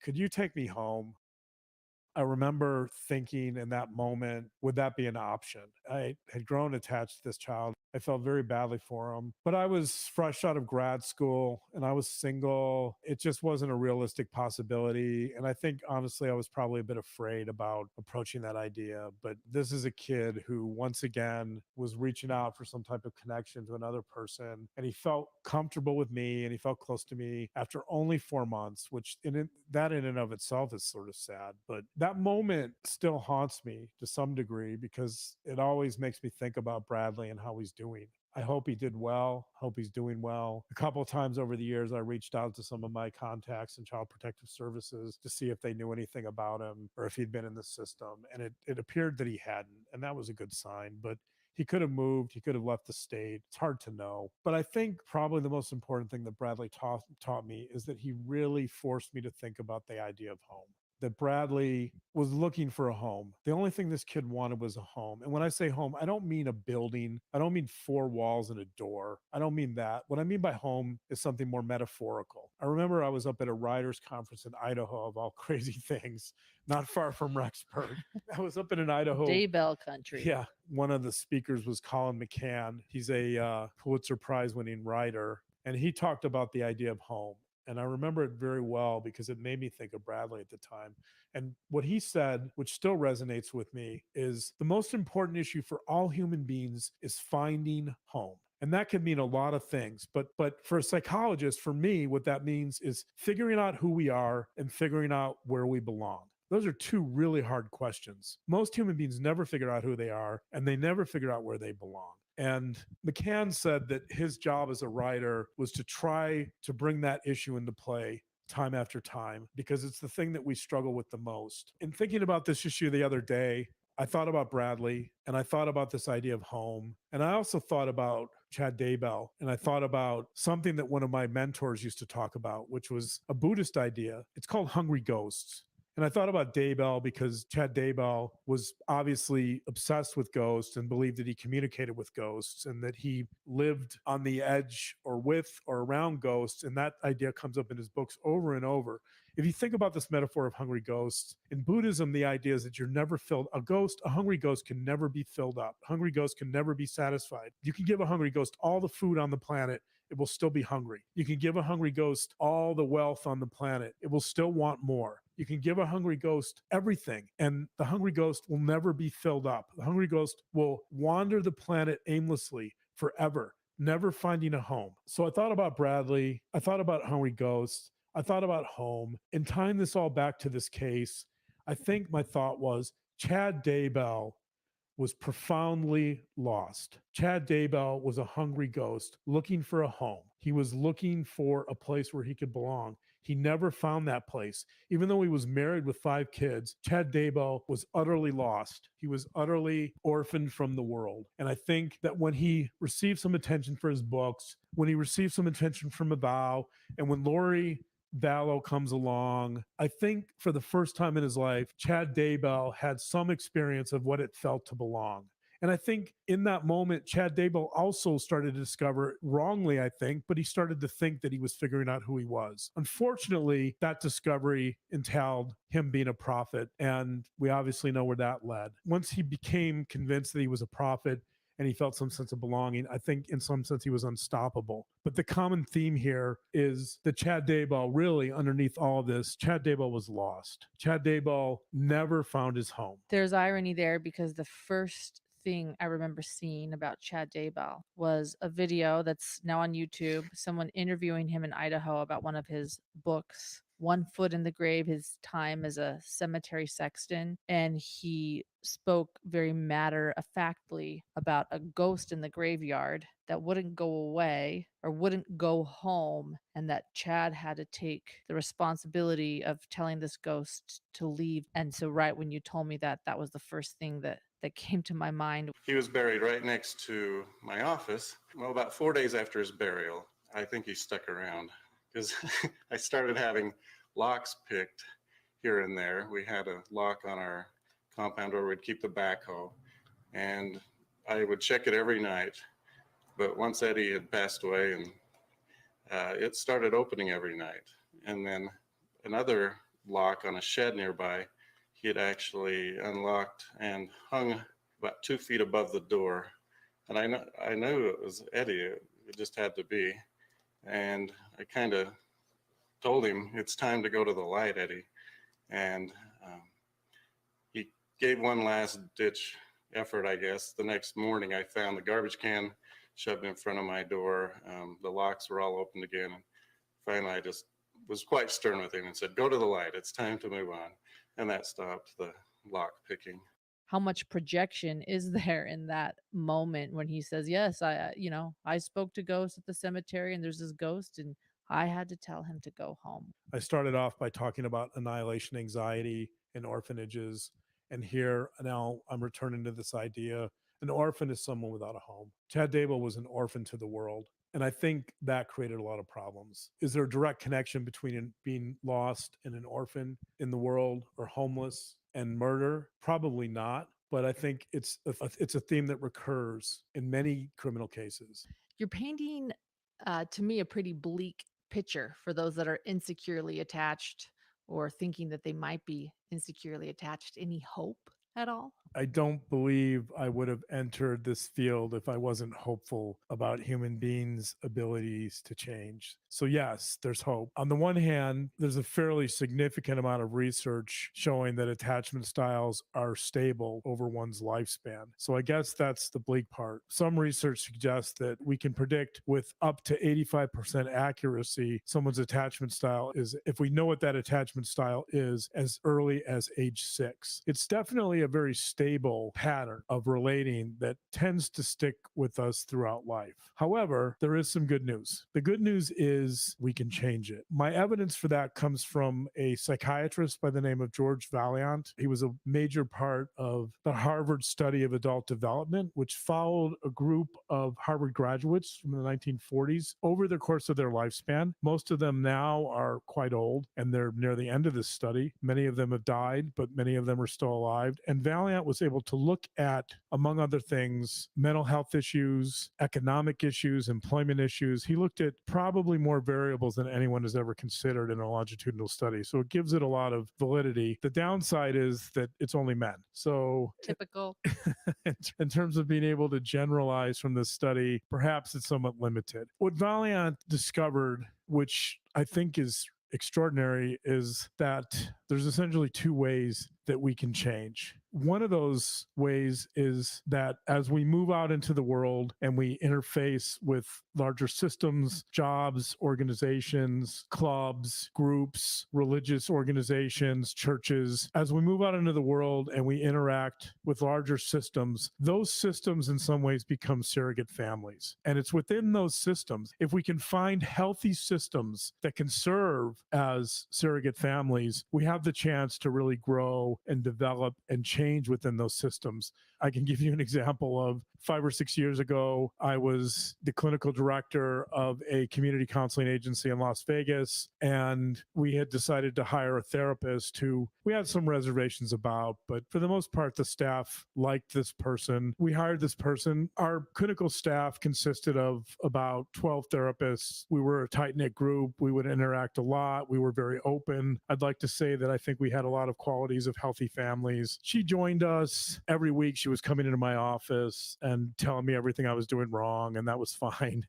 could you take me home? I remember thinking in that moment, would that be an option? I had grown attached to this child. I felt very badly for him, but I was fresh out of grad school and I was single. It just wasn't a realistic possibility. And I think, honestly, I was probably a bit afraid about approaching that idea. But this is a kid who, once again, was reaching out for some type of connection to another person. And he felt comfortable with me and he felt close to me after only 4 months, which that in and of itself is sort of sad. But that moment still haunts me to some degree because it always makes me think about Bradley and how he's doing. I hope he did well. Hope he's doing well. A couple of times over the years, I reached out to some of my contacts in Child Protective Services to see if they knew anything about him or if he'd been in the system. And it appeared that he hadn't. And that was a good sign. But he could have moved. He could have left the state. It's hard to know. But I think probably the most important thing that Bradley taught me is that he really forced me to think about the idea of home. That Bradley was looking for a home. The only thing this kid wanted was a home. And when I say home, I don't mean a building. I don't mean 4 walls and a door. I don't mean that. What I mean by home is something more metaphorical. I remember I was up at a writers' conference in Idaho, of all crazy things, not far from Rexburg. I was up in an Idaho. Daybell country. Yeah. One of the speakers was Colin McCann. He's a Pulitzer Prize winning writer. And he talked about the idea of home. And I remember it very well because it made me think of Bradley at the time. And what he said, which still resonates with me, is the most important issue for all human beings is finding home. And that could mean a lot of things. But for a psychologist, for me, what that means is figuring out who we are and figuring out where we belong. Those are two really hard questions. Most human beings never figure out who they are, and they never figure out where they belong. And McCann said that his job as a writer was to try to bring that issue into play time after time, because it's the thing that we struggle with the most. In thinking about this issue the other day, I thought about Bradley, and I thought about this idea of home. And I also thought about Chad Daybell, and I thought about something that one of my mentors used to talk about, which was a Buddhist idea. It's called hungry ghosts. And I thought about Daybell because Chad Daybell was obviously obsessed with ghosts and believed that he communicated with ghosts and that he lived on the edge or with or around ghosts. And that idea comes up in his books over and over. If you think about this metaphor of hungry ghosts, in Buddhism, the idea is that you're never filled. A hungry ghost can never be filled up. A hungry ghost can never be satisfied. You can give a hungry ghost all the food on the planet, it will still be hungry. You can give a hungry ghost all the wealth on the planet, it will still want more. You can give a hungry ghost everything, and the hungry ghost will never be filled up. The hungry ghost will wander the planet aimlessly forever, never finding a home. So I thought about Bradley, I thought about hungry ghosts, I thought about home, and tying this all back to this case, I think my thought was Chad Daybell was profoundly lost. Chad Daybell was a hungry ghost looking for a home. He was looking for a place where he could belong. He never found that place. Even though he was married with 5 kids, Chad Daybell was utterly lost. He was utterly orphaned from the world. And I think that when he received some attention for his books, when he received some attention from Avow, and when Lori Vallow comes along, I think for the first time in his life, Chad Daybell had some experience of what it felt to belong. And I think in that moment, Chad Daybell also started to discover, wrongly, I think, but he started to think that he was figuring out who he was. Unfortunately, that discovery entailed him being a prophet, and we obviously know where that led. Once he became convinced that he was a prophet, and he felt some sense of belonging, I think in some sense he was unstoppable. But the common theme here is that Chad Daybell, really underneath all of this, Chad Daybell was lost. Chad Daybell never found his home. There's irony there because the first thing I remember seeing about Chad Daybell was a video that's now on YouTube, someone interviewing him in Idaho about one of his books, One Foot in the Grave, his time as a cemetery sexton. And he spoke very matter-of-factly about a ghost in the graveyard that wouldn't go away or wouldn't go home, and that Chad had to take the responsibility of telling this ghost to leave. And so right when you told me that, that was the first thing that came to my mind. He was buried right next to my office. Well, about 4 days after his burial, I think he stuck around because I started having locks picked here and there. We had a lock on our compound where we'd keep the backhoe, and I would check it every night. But once Eddie had passed away, and it started opening every night. And then another lock on a shed nearby, he had actually unlocked and hung about 2 feet above the door. And I knew it was Eddie, it just had to be. And I kind of told him, it's time to go to the light, Eddie. And he gave one last ditch effort, I guess. The next morning I found the garbage can shoved in front of my door. The locks were all opened again. And finally I just was quite stern with him and said, go to the light, it's time to move on. And that stopped the lock picking. How much projection is there in that moment when he says, yes, I spoke to ghosts at the cemetery and there's this ghost and I had to tell him to go home. I started off by talking about annihilation anxiety in orphanages. And here now I'm returning to this idea. An orphan is someone without a home. Chad Daybell was an orphan to the world. And I think that created a lot of problems. Is there a direct connection between being lost and an orphan in the world, or homeless and murder? Probably not. But I think it's a theme that recurs in many criminal cases. You're painting, to me, a pretty bleak picture for those that are insecurely attached or thinking that they might be insecurely attached. Any hope at all? I don't believe I would have entered this field if I wasn't hopeful about human beings' abilities to change. So, yes, there's hope. On the one hand, there's a fairly significant amount of research showing that attachment styles are stable over one's lifespan. So, I guess that's the bleak part. Some research suggests that we can predict with up to 85% accuracy someone's attachment style is, if we know what that attachment style is, as early as age 6. It's definitely a very stable pattern of relating that tends to stick with us throughout life. However, there is some good news. The good news is we can change it. My evidence for that comes from a psychiatrist by the name of George Valiant. He was a major part of the Harvard study of adult development, which followed a group of Harvard graduates from the 1940s over the course of their lifespan. Most of them now are quite old and they're near the end of this study. Many of them have died, but many of them are still alive. And Valiant was able to look at, among other things, mental health issues, economic issues, employment issues. He looked at probably more variables than anyone has ever considered in a longitudinal study. So it gives it a lot of validity. The downside is that it's only men. So Typical. in terms of being able to generalize from this study, perhaps it's somewhat limited. What Valiant discovered, which I think is extraordinary, is that there's essentially two ways that we can change. One of those ways is that as we move out into the world and we interface with larger systems, jobs, organizations, clubs, groups, religious organizations, churches, as we move out into the world and we interact with larger systems, those systems in some ways become surrogate families. And it's within those systems, if we can find healthy systems that can serve as surrogate families, we have the chance to really grow and develop and change within those systems. I can give you an example of 5 or 6 years ago, I was the clinical director of a community counseling agency in Las Vegas, and we had decided to hire a therapist who we had some reservations about, but for the most part, the staff liked this person. We hired this person. Our clinical staff consisted of about 12 therapists. We were a tight-knit group. We would interact a lot. We were very open. I'd like to say that I think we had a lot of qualities of healthy families. She joined us every week. She was coming into my office and telling me everything I was doing wrong, and that was fine.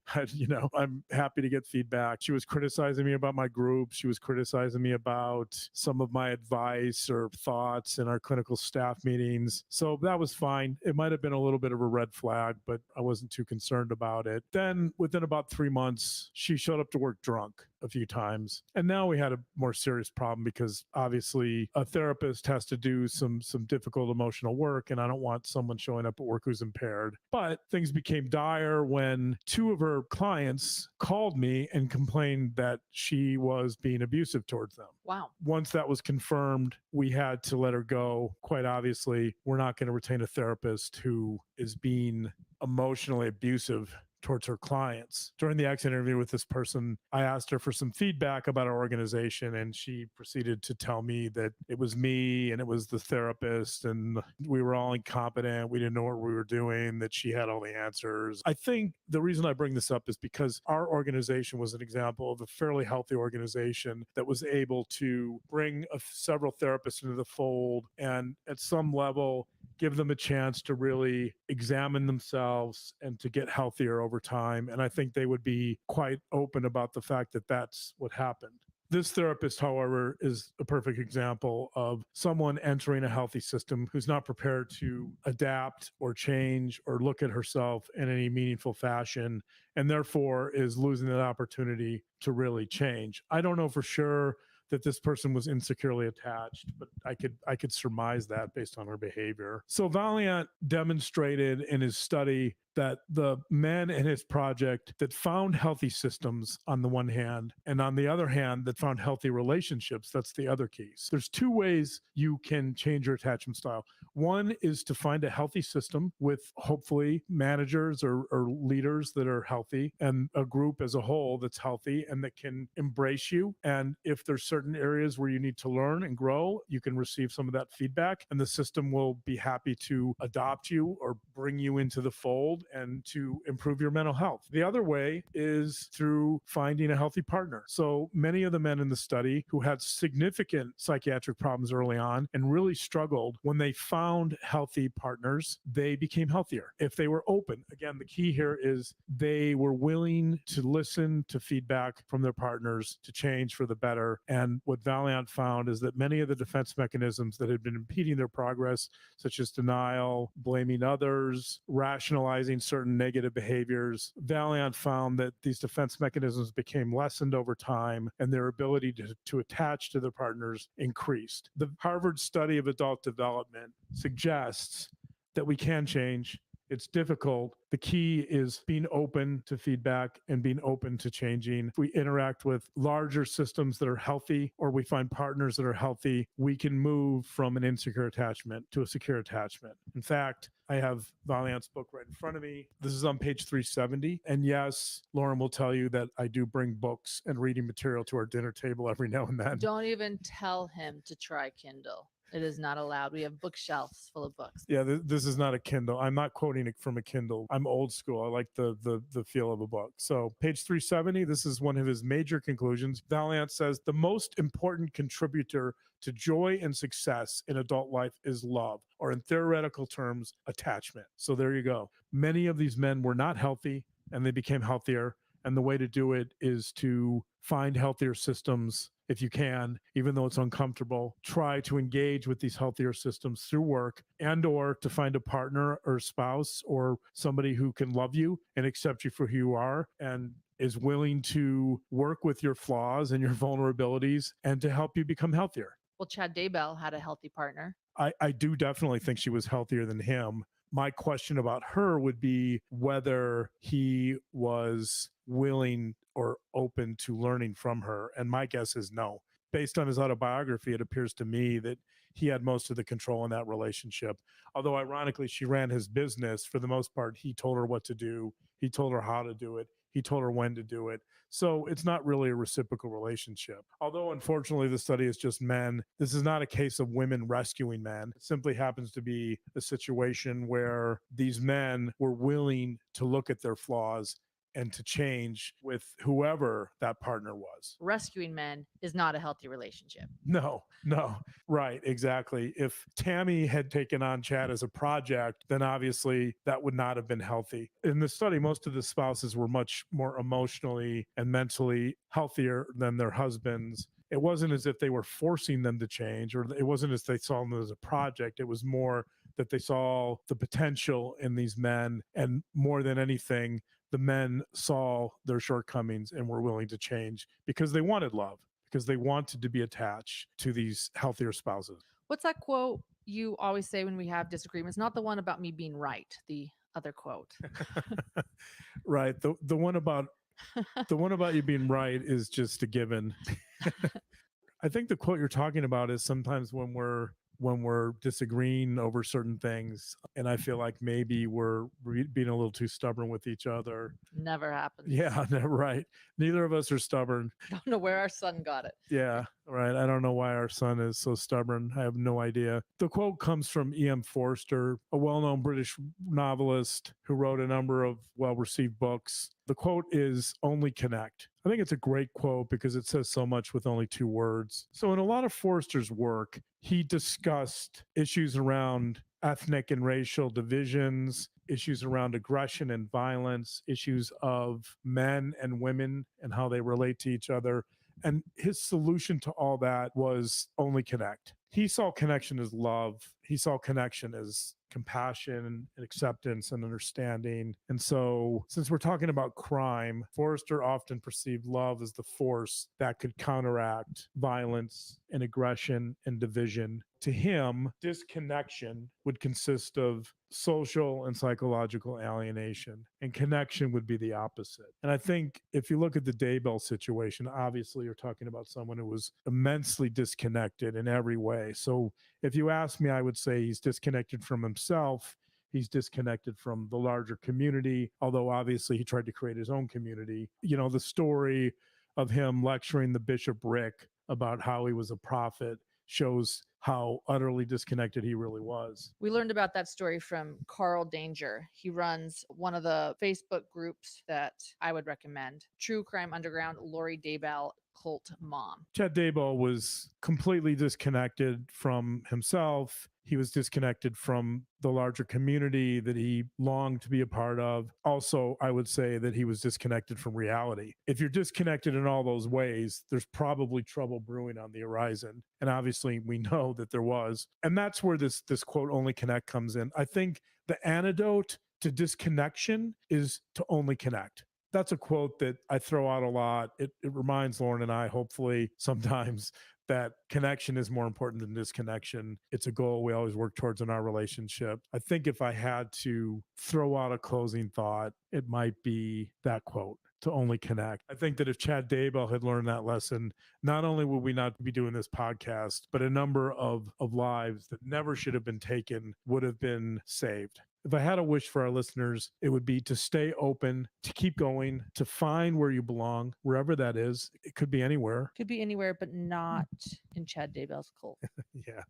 I'm happy to get feedback. She was criticizing me about my group. She was criticizing me about some of my advice or thoughts in our clinical staff meetings. So that was fine. It might have been a little bit of a red flag, but I wasn't too concerned about it. Then within about 3 months, she showed up to work drunk a few times. And now we had a more serious problem because obviously a therapist has to do some difficult emotional work, and I don't want someone showing up at work who's impaired. But things became dire when 2 of her clients called me and complained that she was being abusive towards them. Wow. Once that was confirmed, we had to let her go. Quite obviously, we're not going to retain a therapist who is being emotionally abusive towards her clients. During the exit interview with this person, I asked her for some feedback about our organization, and she proceeded to tell me that it was me and it was the therapist and we were all incompetent. We didn't know what we were doing, that she had all the answers. I think the reason I bring this up is because our organization was an example of a fairly healthy organization that was able to bring several therapists into the fold and at some level give them a chance to really examine themselves and to get healthier over time. And I think they would be quite open about the fact that that's what happened. This therapist, however, is a perfect example of someone entering a healthy system who's not prepared to adapt or change or look at herself in any meaningful fashion, and therefore is losing that opportunity to really change. I don't know for sure that this person was insecurely attached, but I could surmise that based on her behavior. So Valiant demonstrated in his study that the men in his project that found healthy systems on the one hand, and on the other hand, that found healthy relationships, that's the other keys. There's 2 ways you can change your attachment style. One is to find a healthy system with hopefully managers or leaders that are healthy and a group as a whole that's healthy and that can embrace you. And if there's certain areas where you need to learn and grow, you can receive some of that feedback and the system will be happy to adopt you or bring you into the fold and to improve your mental health. The other way is through finding a healthy partner. So many of the men in the study who had significant psychiatric problems early on and really struggled, when they found healthy partners, they became healthier. If they were open, again, the key here is they were willing to listen to feedback from their partners to change for the better. And what Valiant found is that many of the defense mechanisms that had been impeding their progress, such as denial, blaming others, rationalizing certain negative behaviors, Valiant found that these defense mechanisms became lessened over time and their ability to attach to their partners increased. The Harvard study of adult development suggests that we can change. It's difficult. The key is being open to feedback and being open to changing. If we interact with larger systems that are healthy, or we find partners that are healthy, we can move from an insecure attachment to a secure attachment. In fact, I have Valiant's book right in front of me. This is on page 370. And yes, Lauren will tell you that I do bring books and reading material to our dinner table every now and then. Don't even tell him to try Kindle. It is not allowed. We have bookshelves full of books. Yeah, this is not a Kindle. I'm not quoting it from a Kindle. I'm old school. I like the feel of a book. So page 370, this is one of his major conclusions. Valiant says the most important contributor to joy and success in adult life is love, or in theoretical terms, attachment. So there you go. Many of these men were not healthy and they became healthier. And the way to do it is to find healthier systems if you can, even though it's uncomfortable. Try to engage with these healthier systems through work, and or to find a partner or spouse or somebody who can love you and accept you for who you are and is willing to work with your flaws and your vulnerabilities and to help you become healthier. Well, Chad Daybell had a healthy partner. I do definitely think she was healthier than him. My question about her would be whether he was willing or open to learning from her. And my guess is no. Based on his autobiography, it appears to me that he had most of the control in that relationship. Although ironically, she ran his business. For the most part, he told her what to do. He told her how to do it. He told her when to do it. So it's not really a reciprocal relationship. Although, unfortunately, the study is just men. This is not a case of women rescuing men. It simply happens to be a situation where these men were willing to look at their flaws and to change with whoever that partner was. Rescuing men is not a healthy relationship. No, right, exactly. If Tammy had taken on Chad as a project, then obviously that would not have been healthy. In the study, most of the spouses were much more emotionally and mentally healthier than their husbands. It wasn't as if they were forcing them to change, or it wasn't as they saw them as a project. It was more that they saw the potential in these men, and more than anything, the men saw their shortcomings and were willing to change because they wanted love, because they wanted to be attached to these healthier spouses. What's that quote you always say when we have disagreements? Not the one about me being right, the other quote. Right. The one about you being right is just a given. I think the quote you're talking about is sometimes when we're disagreeing over certain things, and I feel like maybe we're being a little too stubborn with each other. Never happens. Yeah, right. Neither of us are stubborn. I don't know where our son got it. Yeah, right. I don't know why our son is so stubborn. I have no idea. The quote comes from E.M. Forster, a well-known British novelist who wrote a number of well-received books. The quote is "Only connect." I think it's a great quote because it says so much with only 2 words. So in a lot of Forster's work, he discussed issues around ethnic and racial divisions, issues around aggression and violence, issues of men and women and how they relate to each other. And his solution to all that was only connect. He saw connection as love. He saw connection as compassion and acceptance and understanding. And so, since we're talking about crime, Forrester often perceived love as the force that could counteract violence and aggression and division. To him, disconnection would consist of social and psychological alienation, and connection would be the opposite. And I think if you look at the Daybell situation, obviously you're talking about someone who was immensely disconnected in every way. So if you ask me, I would say he's disconnected from himself. He's disconnected from the larger community, although obviously he tried to create his own community. You know, the story of him lecturing the Bishop Rick about how he was a prophet shows how utterly disconnected he really was. We learned about that story from Carl Danger. He runs one of the Facebook groups that I would recommend, True Crime Underground, Lori Daybell, Cult Mom. Chad Daybell was completely disconnected from himself. He was disconnected from the larger community that he longed to be a part of. Also, I would say that he was disconnected from reality. If you're disconnected in all those ways, there's probably trouble brewing on the horizon. And obviously, we know that there was. And that's where this quote, only connect, comes in. I think the antidote to disconnection is to only connect. That's a quote that I throw out a lot. It reminds Lauren and I, hopefully, sometimes that connection is more important than disconnection. It's a goal we always work towards in our relationship. I think if I had to throw out a closing thought, it might be that quote, to only connect. I think that if Chad Daybell had learned that lesson, not only would we not be doing this podcast, but a number of lives that never should have been taken would have been saved. If I had a wish for our listeners, it would be to stay open, to keep going, to find where you belong, wherever that is. It could be anywhere. Could be anywhere, but not in Chad Daybell's cult. Yeah.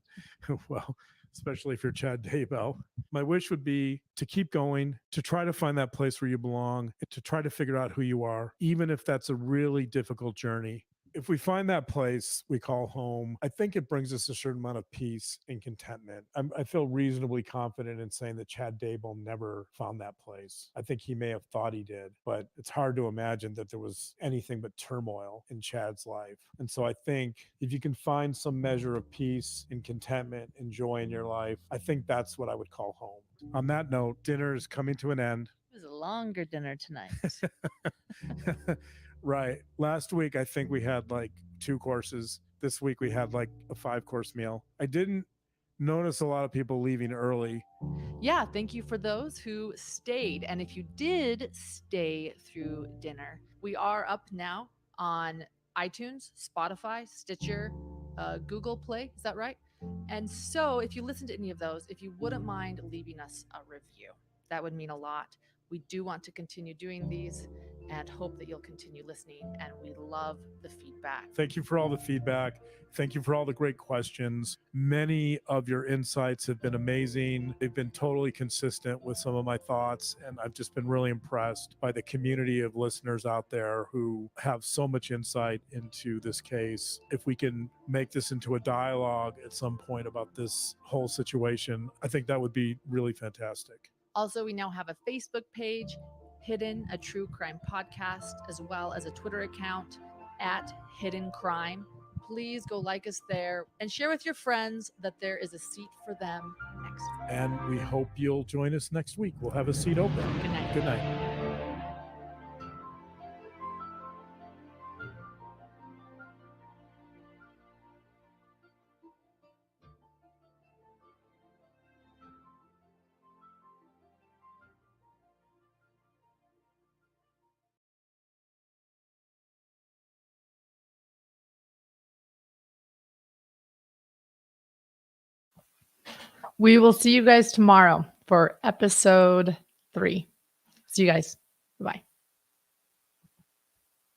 Well, especially if you're Chad Daybell. My wish would be to keep going, to try to find that place where you belong, to try to figure out who you are, even if that's a really difficult journey. If we find that place we call home, I think it brings us a certain amount of peace and contentment. I feel reasonably confident in saying that Chad Daybell never found that place. I think he may have thought he did, but it's hard to imagine that there was anything but turmoil in Chad's life. And so I think if you can find some measure of peace and contentment and joy in your life, I think that's what I would call home. On that note, dinner is coming to an end. It was a longer dinner tonight. Right. Last week, I think we had like 2 courses. This week, we had like a 5-course meal. I didn't notice a lot of people leaving early. Yeah, thank you for those who stayed. And if you did stay through dinner, we are up now on iTunes, Spotify, Stitcher, Google Play. Is that right? And so if you listen to any of those, if you wouldn't mind leaving us a review, that would mean a lot. We do want to continue doing these and hope that you'll continue listening. And we love the feedback. Thank you for all the feedback. Thank you for all the great questions. Many of your insights have been amazing. They've been totally consistent with some of my thoughts. And I've just been really impressed by the community of listeners out there who have so much insight into this case. If we can make this into a dialogue at some point about this whole situation, I think that would be really fantastic. Also, we now have a Facebook page, Hidden, a True Crime Podcast, as well as a Twitter account at Hidden Crime. Please go like us there and share with your friends that there is a seat for them next week. And we hope you'll join us next week. We'll have a seat open. Good night. Good night. We will see you guys tomorrow for episode 3. See you guys. Bye.